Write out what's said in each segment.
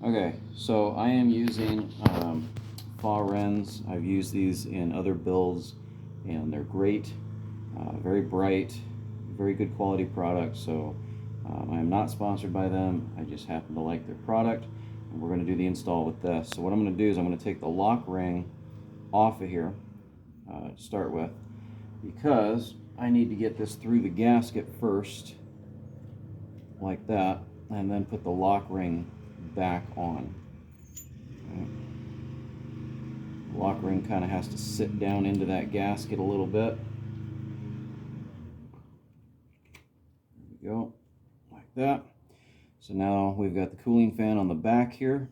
Okay, so I am using Fa-Rens. I've used these in other builds, and they're great, very bright, very good quality product. So I am not sponsored by them. I just happen to like their product, and we're going to do the install with this. So what I'm going to do is I'm going to take the lock ring off of here to start with, because I need to get this through the gasket first, like that, and then put the lock ring back on. Right. The lock ring kind of has to sit down into that gasket a little bit. There we go, like that. So now we've got the cooling fan on the back here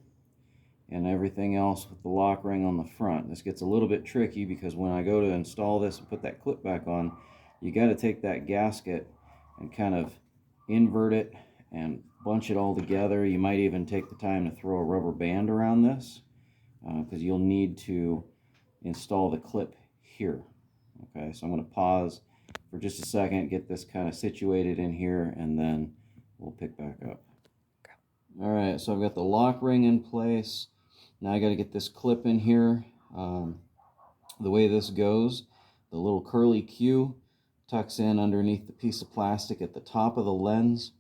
and everything else with the lock ring on the front. This gets a little bit tricky because when I go to install this and put that clip back on, you got to take that gasket and kind of invert it and bunch it all together. You might even take the time to throw a rubber band around this because you'll need to install the clip here. Okay, so I'm going to pause for just a second, get this kind of situated in here, and then we'll pick back up. All right, so I've got the lock ring in place. Now I got to get this clip in here. The way this goes, the little curly Q tucks in underneath the piece of plastic at the top of the lens,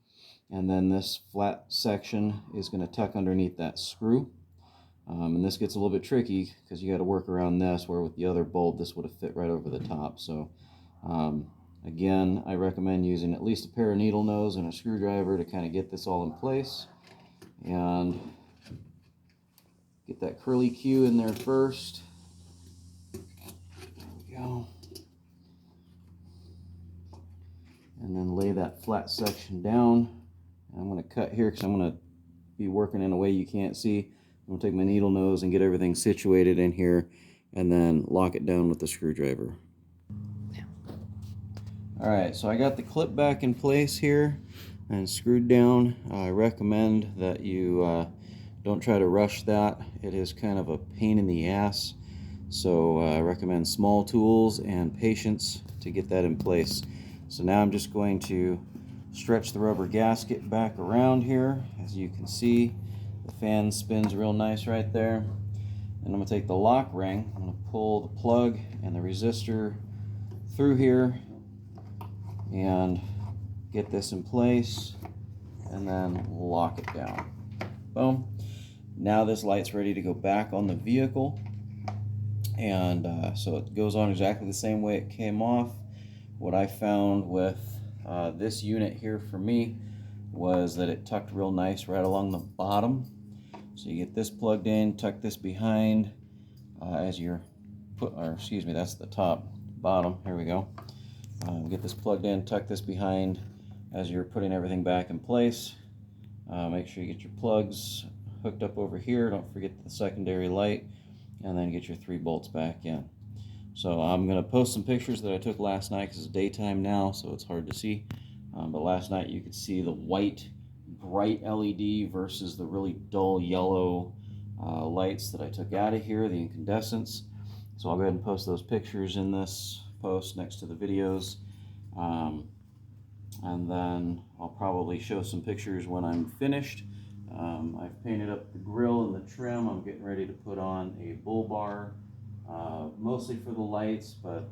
and then this flat section is going to tuck underneath that screw. And this gets a little bit tricky because you got to work around this, where with the other bolt this would have fit right over the top. So again, I recommend using at least a pair of needle nose and a screwdriver to kind of get this all in place. And get that curly Q in there first. There we go. And then lay that flat section down. And I'm going to cut here because I'm going to be working in a way you can't see. I'm going to take my needle nose and get everything situated in here and then lock it down with the screwdriver. Alright, so I got the clip back in place here and screwed down. I recommend that you don't try to rush that. It is kind of a pain in the ass. So I recommend small tools and patience to get that in place. So now I'm just going to stretch the rubber gasket back around here. As you can see, the fan spins real nice right there. And I'm going to take the lock ring, I'm going to pull the plug and the resistor through here and get this in place, and then lock it down. Boom. Now this light's ready to go back on the vehicle, and so it goes on exactly the same way it came off. What I found with this unit here for me was that it tucked real nice right along the bottom. So you get this plugged in, tuck this behind as you're excuse me, that's the top, bottom, here we go. Get this plugged in, tuck this behind as you're putting everything back in place. Make sure you get your plugs hooked up over here, don't forget the secondary light, and then get your 3 bolts back in. So I'm going to post some pictures that I took last night because it's daytime now, so it's hard to see. But last night you could see the white, bright LED versus the really dull yellow lights that I took out of here, the incandescents. So I'll go ahead and post those pictures in this post next to the videos. And then I'll probably show some pictures when I'm finished. I've painted up the grill and the trim. I'm getting ready to put on a bull bar, mostly for the lights, but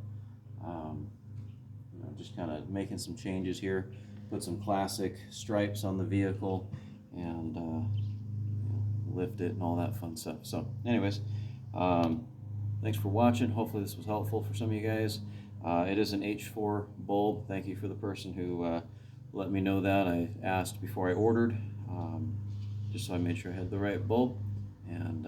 you know, just kind of making some changes here. Put some classic stripes on the vehicle and you know, lift it and all that fun stuff. So anyways, thanks for watching. Hopefully this was helpful for some of you guys. It is an H4 bulb. Thank you for the person who let me know that. I asked before I ordered, just so I made sure I had the right bulb. And